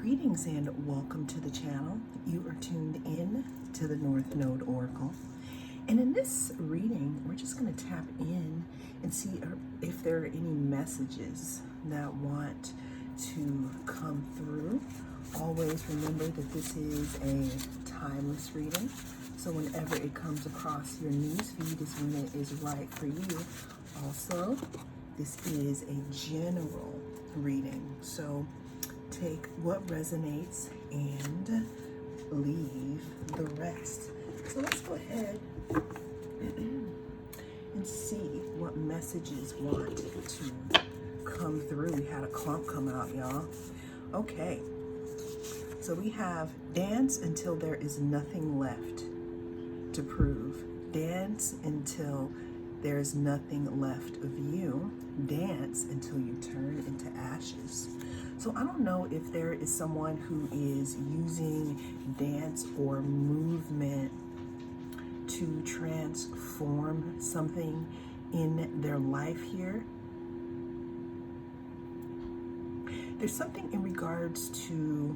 Greetings and welcome to the channel. You are tuned in to the North Node Oracle. And in this reading, we're just going to tap in and see if there are any messages that want to come through. Always remember that this is a timeless reading. So whenever it comes across your news feed is when it is right for you. Also, this is a general reading. So take what resonates and leave the rest. So let's go ahead and see what messages want to come through. We had a clump come out, y'all. Okay, so we have dance until there is nothing left to prove. Dance until there's nothing left of you. Dance until you turn into ashes. So I don't know if there is someone who is using dance or movement to transform something in their life here. There's something in regards to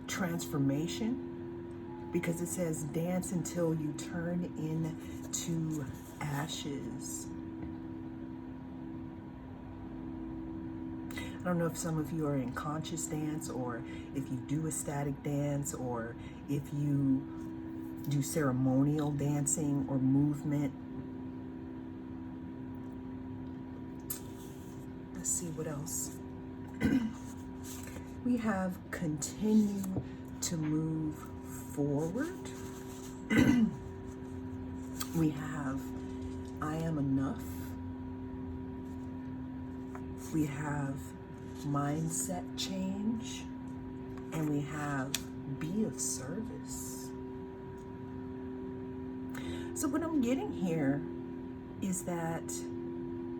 transformation, because it says dance until you turn into ashes. I don't know if some of you are in conscious dance, or if you do ecstatic dance, or if you do ceremonial dancing or movement. Let's see what else. We have continue to move forward. We have I am enough. We have mindset change, and we have be of service. So what I'm getting here is that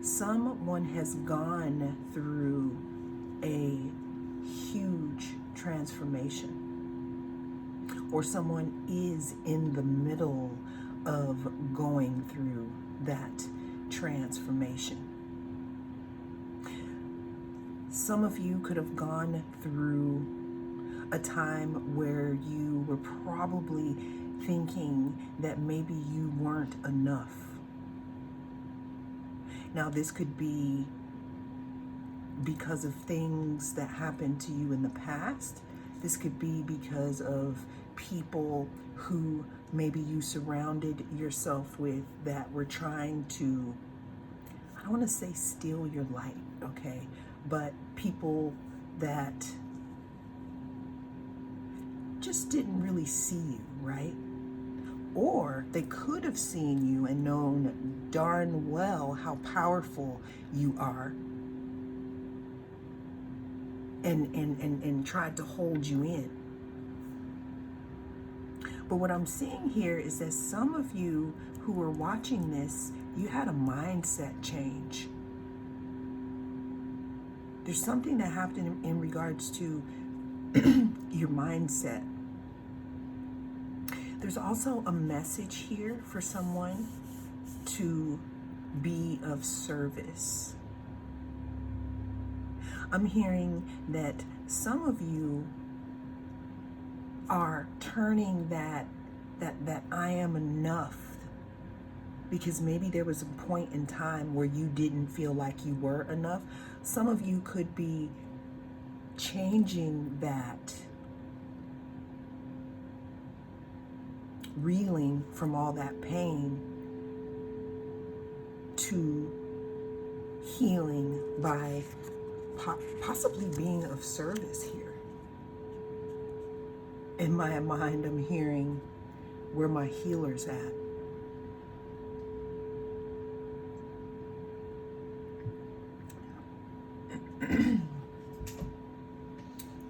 someone has gone through a huge transformation, or someone is in the middle of going through that transformation. Some of you could have gone through a time where you were probably thinking that maybe you weren't enough. Now, this could be because of things that happened to you in the past. This could be because of people who maybe you surrounded yourself with that were trying to, I don't want to say steal your light, okay? But people that just didn't really see you, right? Or they could have seen you and known darn well how powerful you are, and tried to hold you in. But what I'm seeing here is that some of you who are watching this, you had a mindset change. There's something that happened in regards to your mindset. There's also a message here for someone to be of service. I'm hearing that some of you are turning that I am enough, because maybe there was a point in time where you didn't feel like you were enough. Some of you could be changing that, reeling from all that pain to healing by possibly being of service here. In my mind, I'm hearing where my healer's at.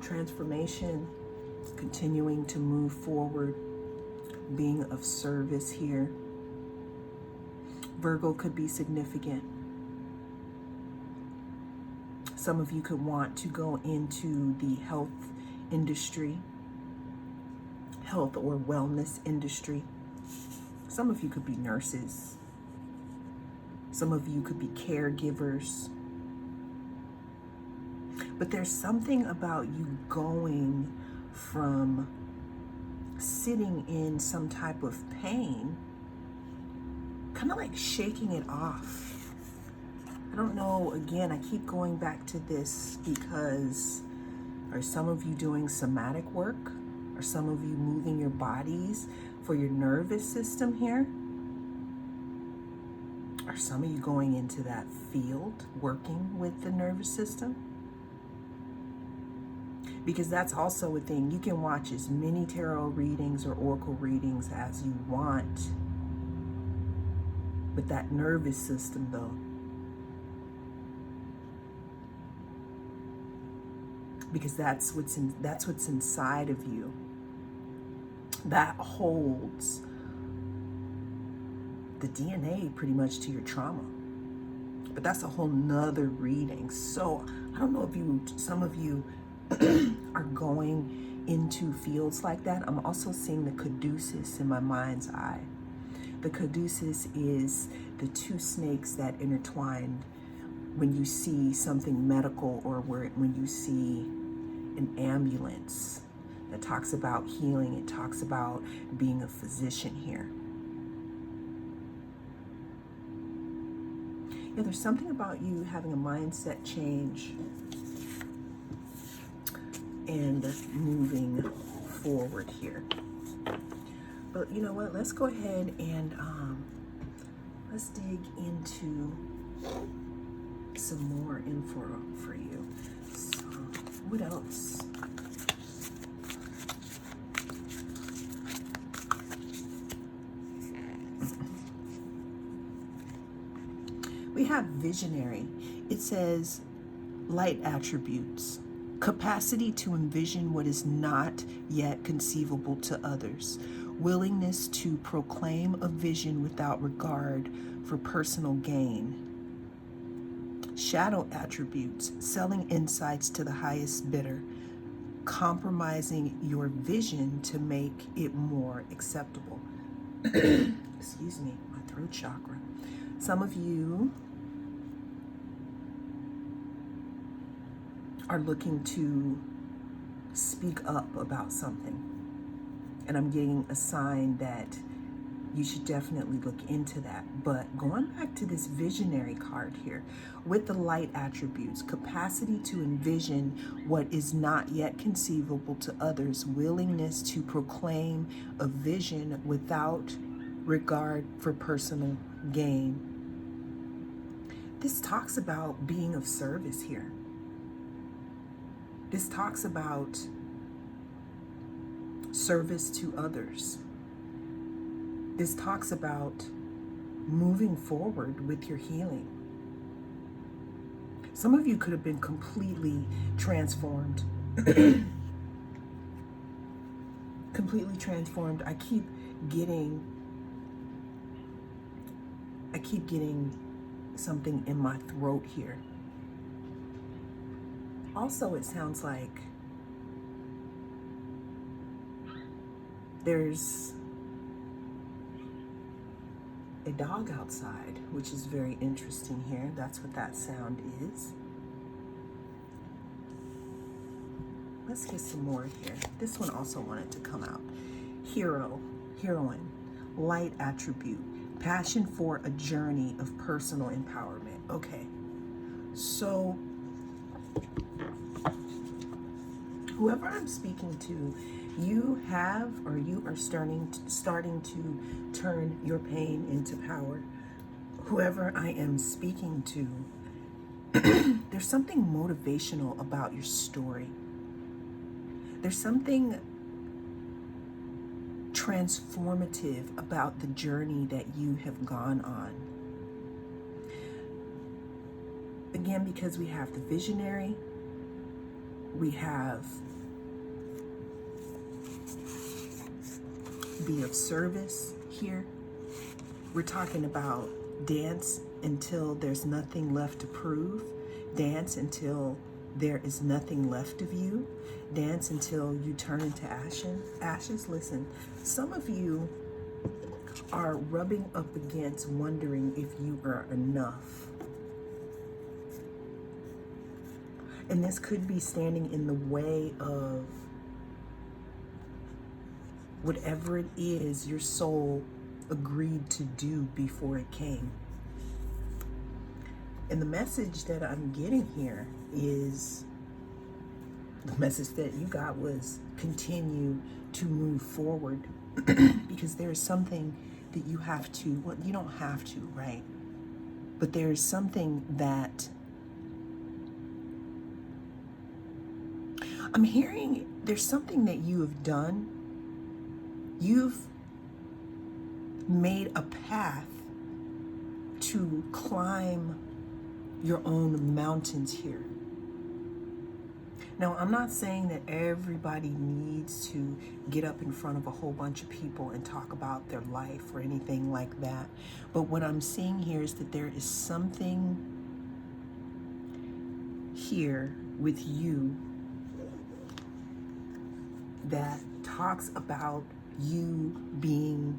Transformation, continuing to move forward, being of service here. Virgo could be significant. Some of you could want to go into the health industry, health or wellness industry. Some of you could be nurses. Some of you could be caregivers. But there's something about you going from sitting in some type of pain, kind of like shaking it off. I don't know, again, I keep going back to this because are some of you doing somatic work? Are some of you moving your bodies for your nervous system here? Are some of you going into that field, working with the nervous system? Because that's also a thing. You can watch as many tarot readings or oracle readings as you want. But that nervous system, though, because that's what's inside of you that holds the DNA pretty much to your trauma. But that's a whole nother reading. So I don't know if some of you are going into fields like that. I'm also seeing the caduceus in my mind's eye. The caduceus is the two snakes that intertwined when you see something medical, or when you see an ambulance that talks about healing. It talks about being a physician here. Yeah, there's something about you having a mindset change and moving forward here. But you know what? Let's go ahead and let's dig into some more info for you. So, what else? We have visionary. It says light attributes, capacity to envision what is not yet conceivable to others, willingness to proclaim a vision without regard for personal gain. Shadow attributes, selling insights to the highest bidder, compromising your vision to make it more acceptable. Excuse me, my throat chakra. Some of you are looking to speak up about something. And I'm getting a sign that you should definitely look into that. But going back to this visionary card here, with the light attributes, capacity to envision what is not yet conceivable to others, willingness to proclaim a vision without regard for personal gain. This talks about being of service here. This talks about service to others. This talks about moving forward with your healing. Some of you could have been completely transformed. Completely transformed. I keep getting something in my throat here. Also, it sounds like there's a dog outside, which is very interesting here. That's what that sound is. Let's get some more here. This one also wanted to come out. Hero, heroine, light attribute, passion for a journey of personal empowerment. Okay, so whoever I'm speaking to, you have, or you are starting to turn your pain into power. Whoever I am speaking to, there's something motivational about your story. There's something transformative about the journey that you have gone on. Again, because we have the visionary, we have be of service here. We're talking about dance until there's nothing left to prove. Dance until there is nothing left of you. Dance until you turn into ashes. Listen, some of you are rubbing up against wondering if you are enough. And this could be standing in the way of whatever it is your soul agreed to do before it came. And the message that I'm getting here is, the message that you got was continue to move forward because there's something that you have to, well, you don't have to, right? But there's something that I'm hearing, there's something that you have done. You've made a path to climb your own mountains here. Now, I'm not saying that everybody needs to get up in front of a whole bunch of people and talk about their life or anything like that. But what I'm seeing here is that there is something here with you that talks about you being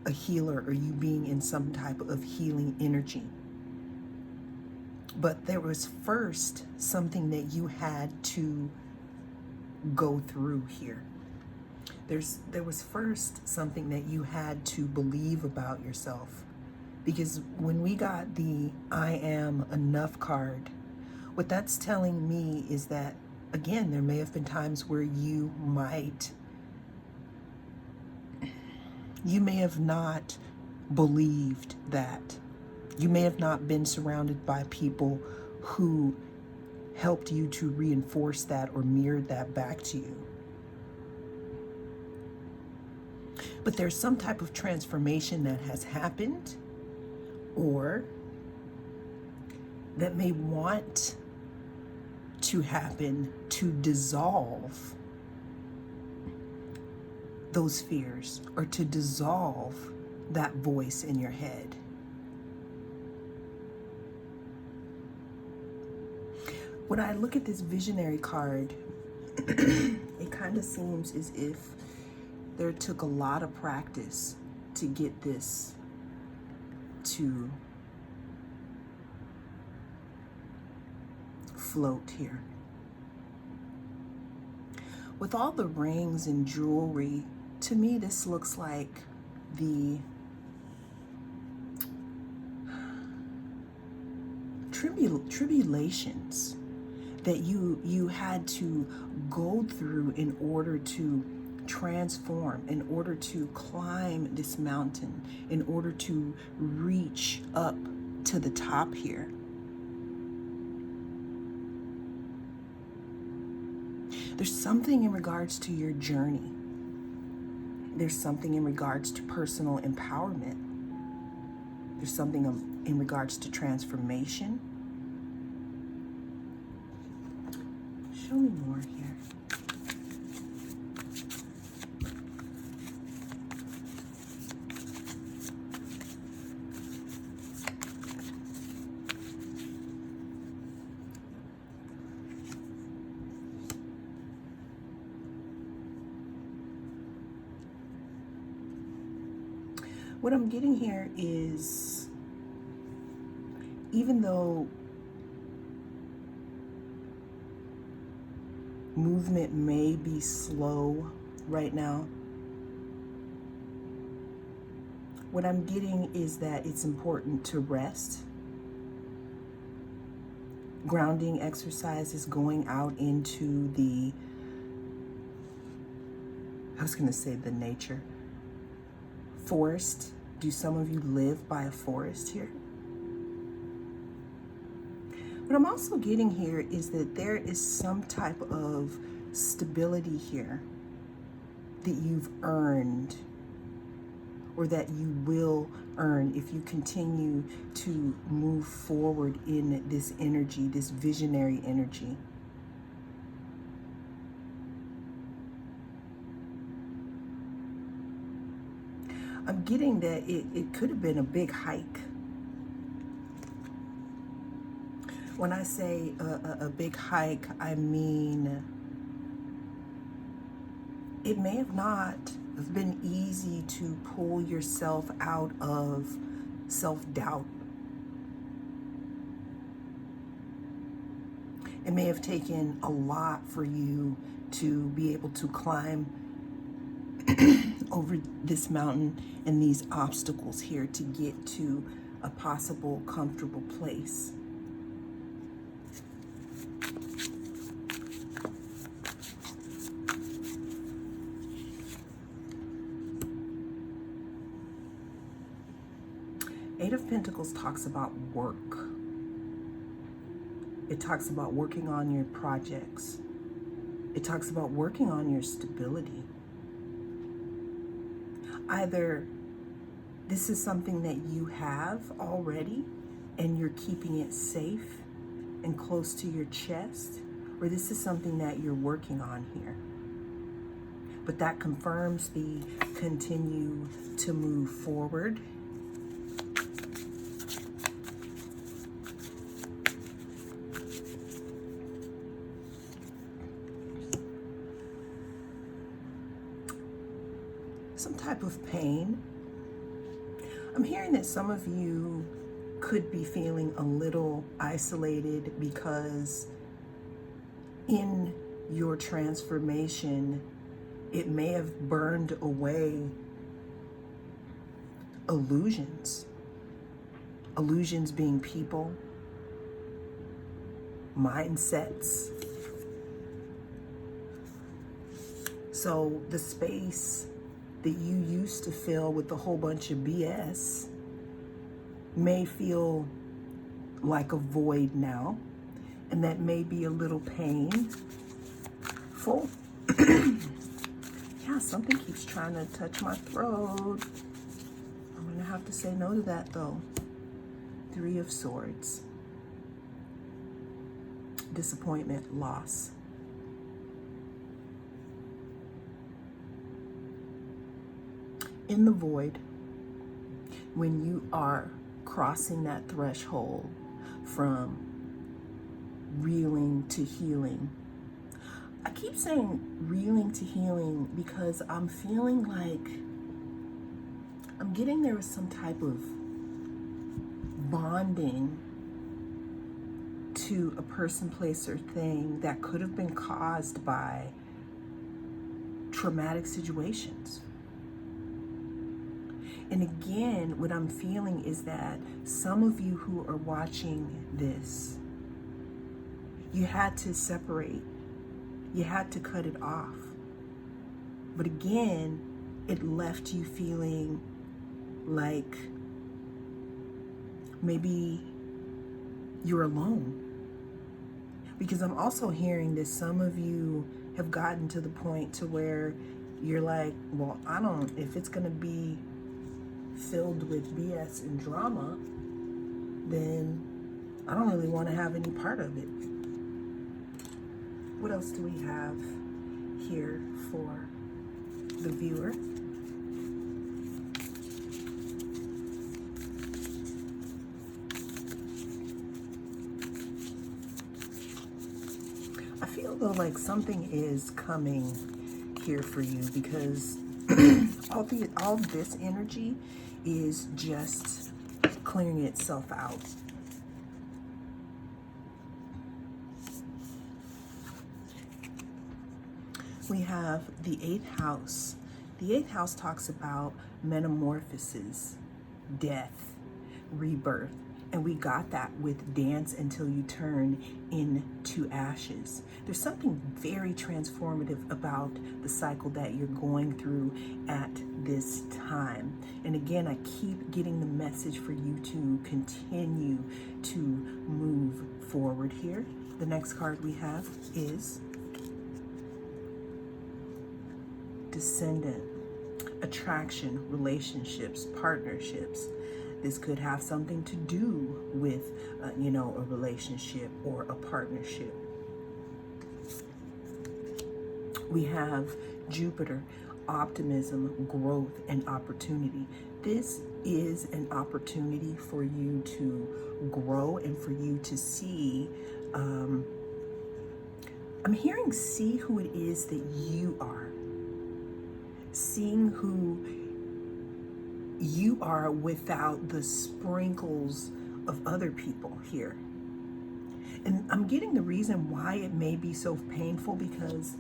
a healer or you being in some type of healing energy. But there was first something that you had to go through here. There was first something that you had to believe about yourself. Because when we got the I am enough card, what that's telling me is that, again, there may have been times where you may have not believed that. You may have not been surrounded by people who helped you to reinforce that or mirrored that back to you. But there's some type of transformation that has happened or that may want to happen to dissolve those fears or to dissolve that voice in your head. When I look at this visionary card, it kind of seems as if there took a lot of practice to get this to float here. With all the rings and jewelry, to me this looks like the tribulations that you had to go through in order to transform, in order to climb this mountain, in order to reach up to the top here. There's something in regards to your journey. There's something in regards to personal empowerment. There's something in regards to transformation. Show me more here. What I'm getting here is, even though movement may be slow right now, what I'm getting is that it's important to rest. Grounding exercise is going out into the, I was going to say the nature. Forest. Do some of you live by a forest here? What I'm also getting here is that there is some type of stability here that you've earned or that you will earn if you continue to move forward in this energy, this visionary energy. I'm getting that it could have been a big hike. When I say a big hike, I mean it may have not have been easy to pull yourself out of self-doubt. It may have taken a lot for you to be able to climb over this mountain and these obstacles here to get to a possible comfortable place. Eight of Pentacles talks about work. It talks about working on your projects. It talks about working on your stability. Either this is something that you have already and you're keeping it safe and close to your chest, or this is something that you're working on here. But that confirms the continue to move forward. Some type of pain. I'm hearing that some of you could be feeling a little isolated because in your transformation, it may have burned away illusions. Illusions being people, mindsets. So the space that you used to fill with a whole bunch of BS may feel like a void now, and that may be a little painful. Yeah, something keeps trying to touch my throat. I'm gonna have to say no to that though. Three of Swords. Disappointment, loss. In the void, when you are crossing that threshold from reeling to healing. I keep saying reeling to healing because I'm feeling like I'm getting there with some type of bonding to a person, place, or thing that could have been caused by traumatic situations. And again, what I'm feeling is that some of you who are watching this, you had to separate. You had to cut it off. But again, it left you feeling like maybe you're alone. Because I'm also hearing that some of you have gotten to the point to where you're like, well, if it's going to be filled with BS and drama, then I don't really want to have any part of it. What else do we have here for the viewer? I feel though like something is coming here for you because all this energy is just clearing itself out. We have the 8th house. The 8th house talks about metamorphosis, death, rebirth. And we got that with Dance Until You Turn into Ashes. There's something very transformative about the cycle that you're going through at this time. And again, I keep getting the message for you to continue to move forward here. The next card we have is Descendant. Attraction, relationships, partnerships. This could have something to do with, a relationship or a partnership. We have Jupiter, optimism, growth, and opportunity. This is an opportunity for you to grow and for you to see, I'm hearing see who it is that you are. Seeing who you are without the sprinkles of other people here. And I'm getting the reason why it may be so painful, because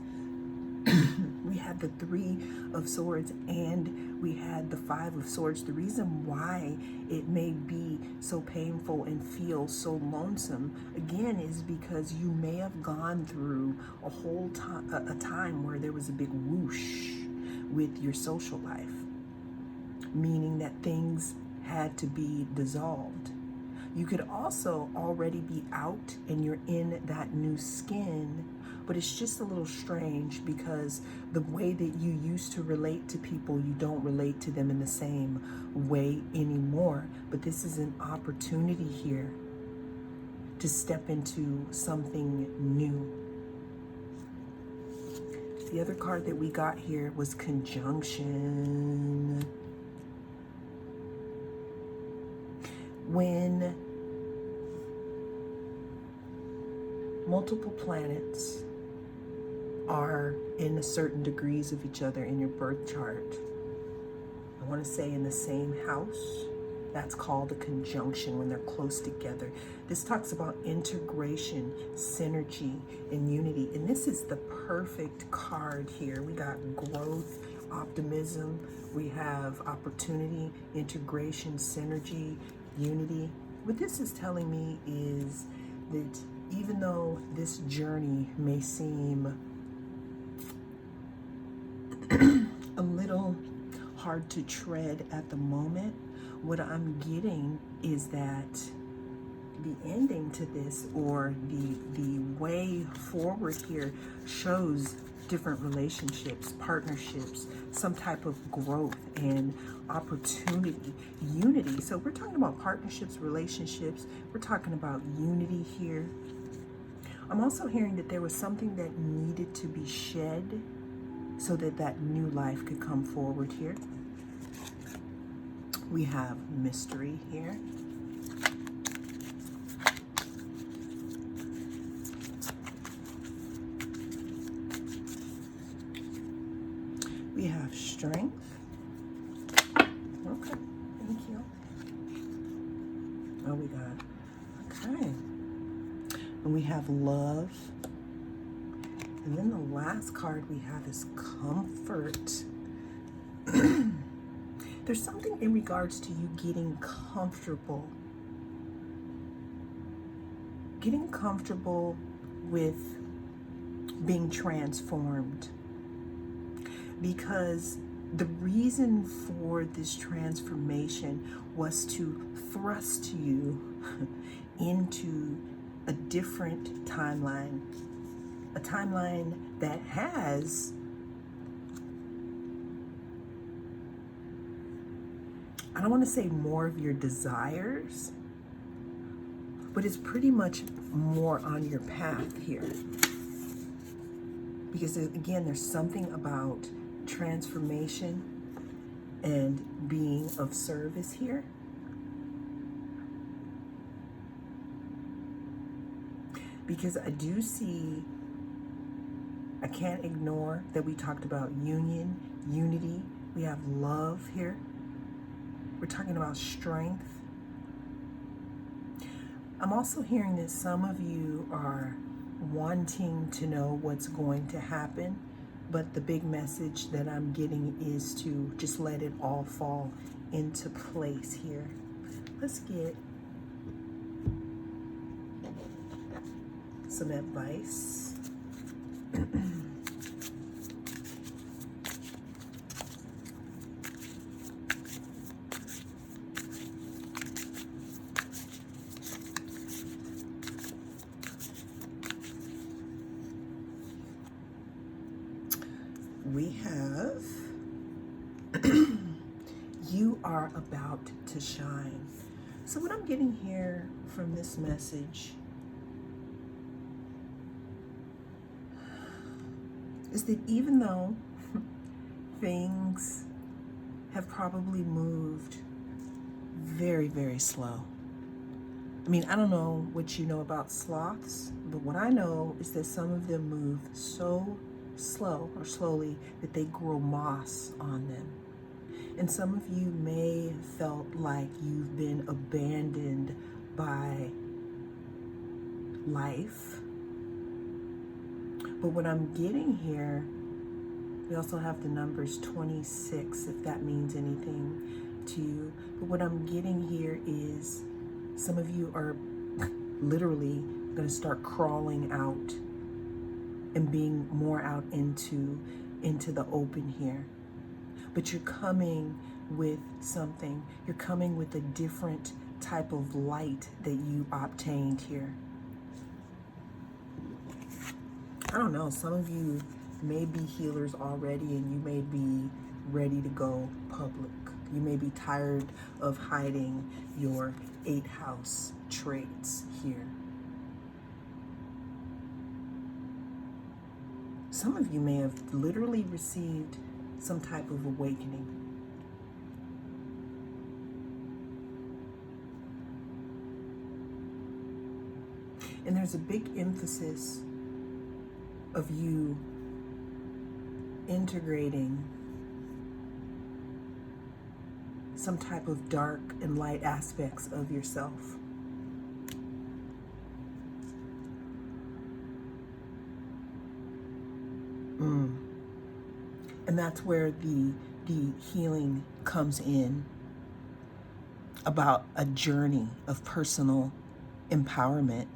we had the Three of Swords and we had the Five of Swords. The reason why it may be so painful and feel so lonesome, again, is because you may have gone through a whole time, a time where there was a big whoosh with your social life, meaning that things had to be dissolved. You could also already be out and you're in that new skin, but it's just a little strange because the way that you used to relate to people, you don't relate to them in the same way anymore. But this is an opportunity here to step into something new. The other card that we got here was conjunction. When multiple planets are in certain degrees of each other in your birth chart, I want to say in the same house, that's called a conjunction when they're close together. This talks about integration, synergy, and unity. And this is the perfect card here. We got growth, optimism, we have opportunity, integration, synergy, unity. What this is telling me is that even though this journey may seem a little hard to tread at the moment, what I'm getting is that the ending to this, or the way forward here, shows different relationships, partnerships, some type of growth and opportunity, unity. So we're talking about partnerships, relationships, we're talking about unity here. I'm also hearing that there was something that needed to be shed so that that new life could come forward here. We have mystery here. We have strength. Okay, thank you. Oh, we got, okay. And we have love. And then the last card we have is comfort. There's something in regards to you getting comfortable. Getting comfortable with being transformed. Because the reason for this transformation was to thrust you into a different timeline. A timeline that has I don't want to say more of your desires, but it's pretty much more on your path here. Because again, there's something about transformation and being of service here. Because I do see, I can't ignore that we talked about union, unity. We have love here. We're talking about strength. I'm also hearing that some of you are wanting to know what's going to happen, but the big message that I'm getting is to just let it all fall into place here. Let's get some advice. We have you are about to shine. So what I'm getting here from this message is that even though things have probably moved very, very slow. I mean, I don't know what you know about sloths, but what I know is that some of them move so slow or slowly that they grow moss on them. And some of you may have felt like you've been abandoned by life. But what I'm getting here, we also have the numbers 26, if that means anything to you. But what I'm getting here is some of you are literally going to start crawling out and being more out into the open here. But you're coming with something. You're coming with a different type of light that you obtained here. I don't know, some of you may be healers already and you may be ready to go public. You may be tired of hiding your 8th house traits here. Some of you may have literally received some type of awakening. And there's a big emphasis of you integrating some type of dark and light aspects of yourself. And that's where the healing comes in, about a journey of personal empowerment.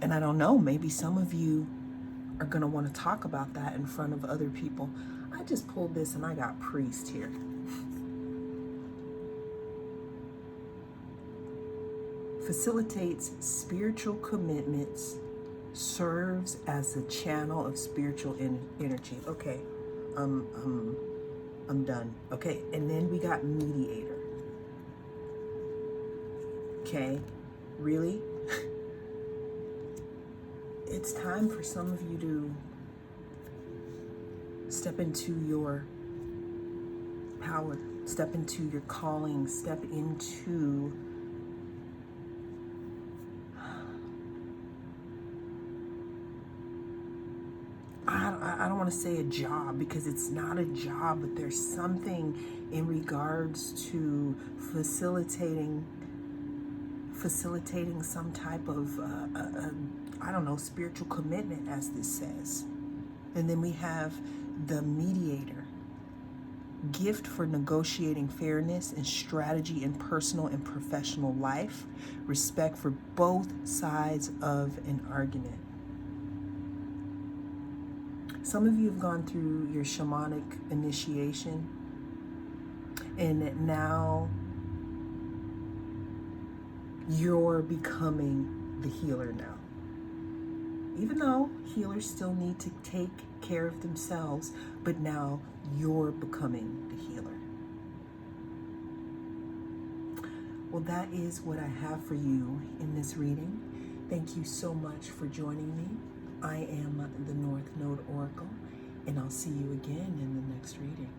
And I don't know, maybe some of you are going to want to talk about that in front of other people. I just pulled this and I got priest here. Facilitates spiritual commitments, serves as a channel of spiritual energy. Okay, I'm done. Okay, and then we got mediator. Okay, really? It's time for some of you to step into your power, step into your calling, step into I don't want to say a job, because it's not a job, but there's something in regards to facilitating some type of I don't know, spiritual commitment, as this says. And then we have the mediator, gift for negotiating fairness and strategy in personal and professional life, respect for both sides of an argument. Some of you have gone through your shamanic initiation, and now you're becoming the healer now. Even though healers still need to take care of themselves, but now you're becoming the healer. Well, that is what I have for you in this reading. Thank you so much for joining me. I am the North Node Oracle, and I'll see you again in the next reading.